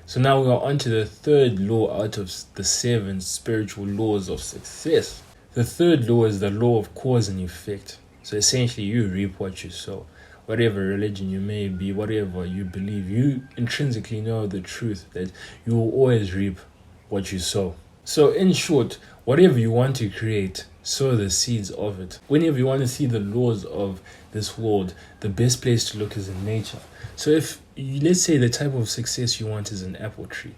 So now we are on to the third law out of the 7 spiritual laws of success. The third law is the law of cause and effect. So essentially, you reap what you sow. Whatever religion you may be, whatever you believe, you intrinsically know the truth that you will always reap what you sow. So in short, whatever you want to create, sow the seeds of it. Whenever you want to see the laws of this world, the best place to look is in nature. So if, let's say the type of success you want is an apple tree,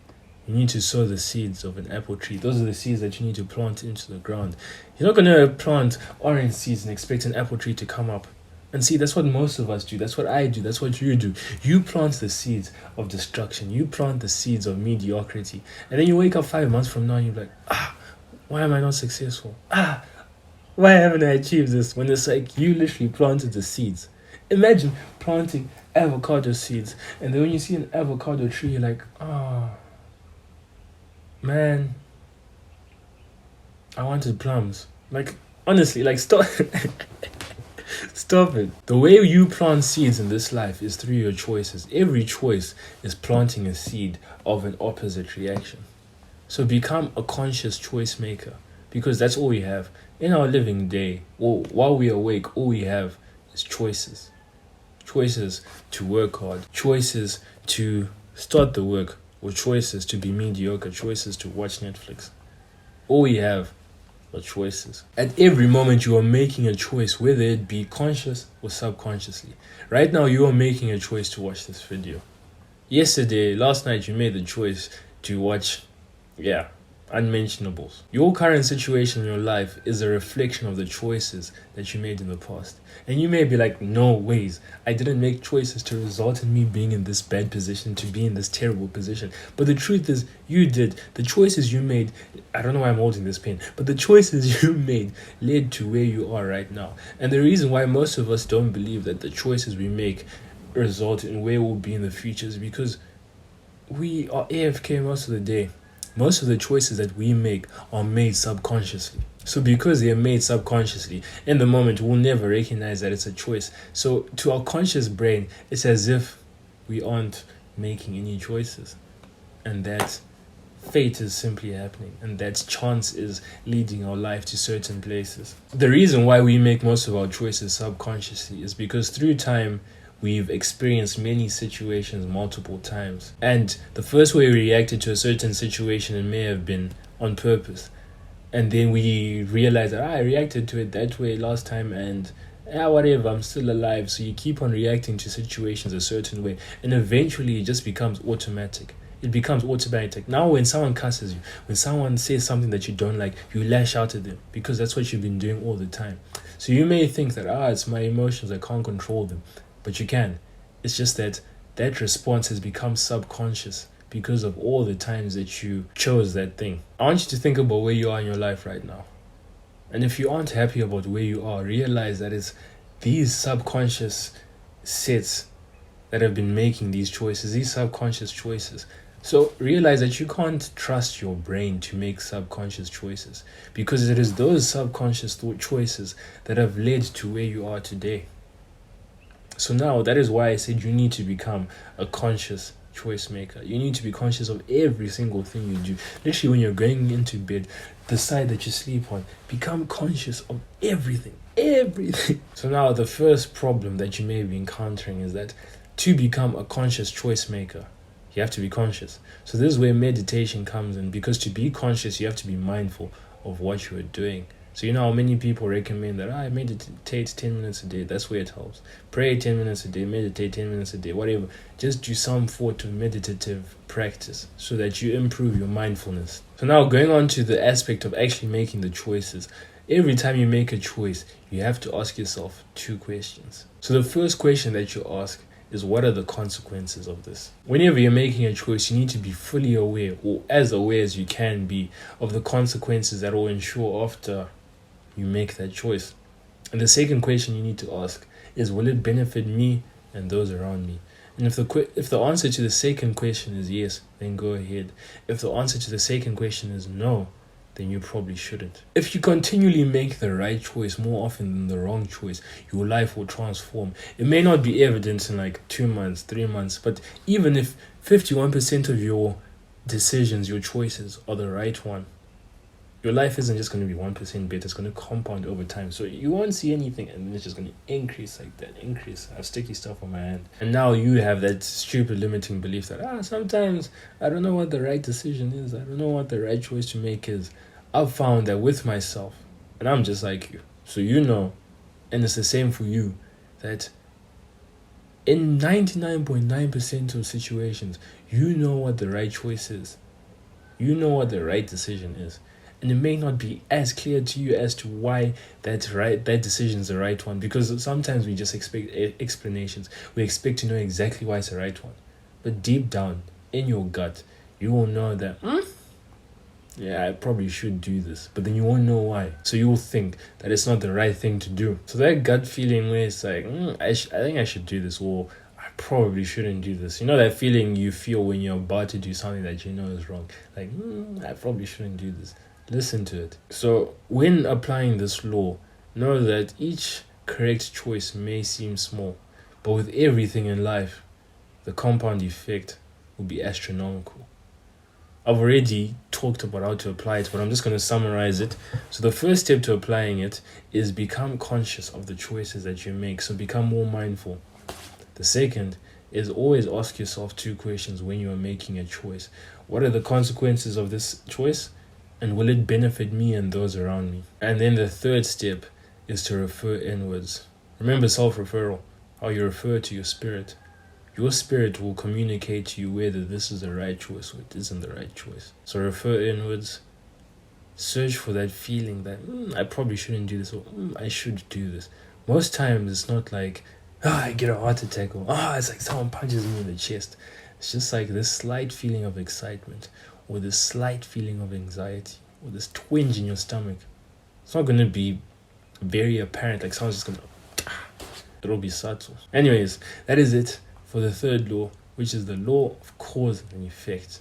you need to sow the seeds of an apple tree. Those are the seeds that you need to plant into the ground. You're not going to plant orange seeds and expect an apple tree to come up. And see, that's what most of us do. That's what I do. That's what you do. You plant the seeds of destruction. You plant the seeds of mediocrity. And then you wake up 5 months from now and you're like, why am I not successful? Why haven't I achieved this? When it's like you literally planted the seeds. Imagine planting avocado seeds. And then when you see an avocado tree, you're like, man, I wanted plums. Like, honestly, like, stop. Stop it. The way you plant seeds in this life is through your choices. Every choice is planting a seed of an opposite reaction. So become a conscious choice maker, because that's all we have. In our living day, or while we are awake, all we have is choices. Choices to work hard, choices to start the work, or choices to be mediocre, choices to watch Netflix. All we have are choices. At every moment you are making a choice, whether it be conscious or subconsciously. Right now you are making a choice to watch this video. Last night you made the choice to watch, unmentionables. Your current situation in your life is a reflection of the choices that you made in the past. And you may be like, no ways, I didn't make choices to result in me being in this bad position, to be in this terrible position. But the truth is, you did. The choices you made, I don't know why I'm holding this pen, but the choices you made led to where you are right now. And the reason why most of us don't believe that the choices we make result in where we'll be in the future is because we are AFK most of the day. Most of the choices that we make are made subconsciously. So because they are made subconsciously, in the moment, we'll never recognize that it's a choice. So to our conscious brain, it's as if we aren't making any choices. And that fate is simply happening. And that chance is leading our life to certain places. The reason why we make most of our choices subconsciously is because through time, we've experienced many situations multiple times. And the first way we reacted to a certain situation, it may have been on purpose. And then we realize that I reacted to it that way last time and whatever, I'm still alive. So you keep on reacting to situations a certain way. And eventually it just becomes automatic. It becomes automatic. Now when someone cusses you, when someone says something that you don't like, you lash out at them because that's what you've been doing all the time. So you may think that, it's my emotions, I can't control them. But you can. It's just that response has become subconscious because of all the times that you chose that thing. I want you to think about where you are in your life right now. And if you aren't happy about where you are, realize that it's these subconscious sets that have been making these choices, these subconscious choices. So realize that you can't trust your brain to make subconscious choices because it is those subconscious choices that have led to where you are today. So now that is why I said you need to become a conscious choice maker. You need to be conscious of every single thing you do. Literally when you're going into bed, the side that you sleep on, become conscious of everything. So now the first problem that you may be encountering is that to become a conscious choice maker, you have to be conscious. So this is where meditation comes in, because to be conscious, you have to be mindful of what you are doing. So you know how many people recommend that I meditate 10 minutes a day. That's where it helps. Pray 10 minutes a day, meditate 10 minutes a day, whatever. Just do some form of meditative practice so that you improve your mindfulness. So now going on to the aspect of actually making the choices. Every time you make a choice, you have to ask yourself 2 questions. So the first question that you ask is, what are the consequences of this? Whenever you're making a choice, you need to be fully aware, or as aware as you can be, of the consequences that will ensure after you make that choice. And the second question you need to ask is, will it benefit me and those around me? And if the answer to the second question is yes, then go ahead. If the answer to the second question is no, then you probably shouldn't. If you continually make the right choice more often than the wrong choice, your life will transform. It may not be evident in like 2 months, 3 months, but even if 51% of your decisions, your choices are the right one, your life isn't just going to be 1% better, it's going to compound over time. So you won't see anything and it's just going to increase like that, increase. I have sticky stuff on my hand. And now you have that stupid limiting belief that, sometimes I don't know what the right decision is. I don't know what the right choice to make is. I've found that with myself, and I'm just like you. So you know, and it's the same for you, that in 99.9% of situations, you know what the right choice is. You know what the right decision is. And it may not be as clear to you as to why that decision is the right one, because sometimes we just expect explanations. We expect to know exactly why it's the right one. But deep down, in your gut, you will know that, yeah, I probably should do this. But then you won't know why. So you will think that it's not the right thing to do. So that gut feeling where it's like, I think I should do this, or I probably shouldn't do this. You know that feeling you feel when you're about to do something that you know is wrong. Like, I probably shouldn't do this. Listen to it. So when applying this law, know that each correct choice may seem small, but with everything in life, the compound effect will be astronomical. I've already talked about how to apply it, but I'm just going to summarize it. So the first step to applying it is become conscious of the choices that you make. So become more mindful. The second is always ask yourself 2 questions when you are making a choice. What are the consequences of this choice? And will it benefit me and those around me? And then the third step is to refer inwards. Remember self-referral, how you refer to your spirit. Your spirit will communicate to you whether this is the right choice or it isn't the right choice. So refer inwards. Search for that feeling that I probably shouldn't do this, or I should do this. Most times it's not like, I get a heart attack, or it's like someone punches me in the chest. It's just like this slight feeling of excitement, or this slight feeling of anxiety, or this twinge in your stomach. It's not going to be very apparent, like someone's just going to, it'll be subtle. Anyways, that is it for the third law, which is the law of cause and effect.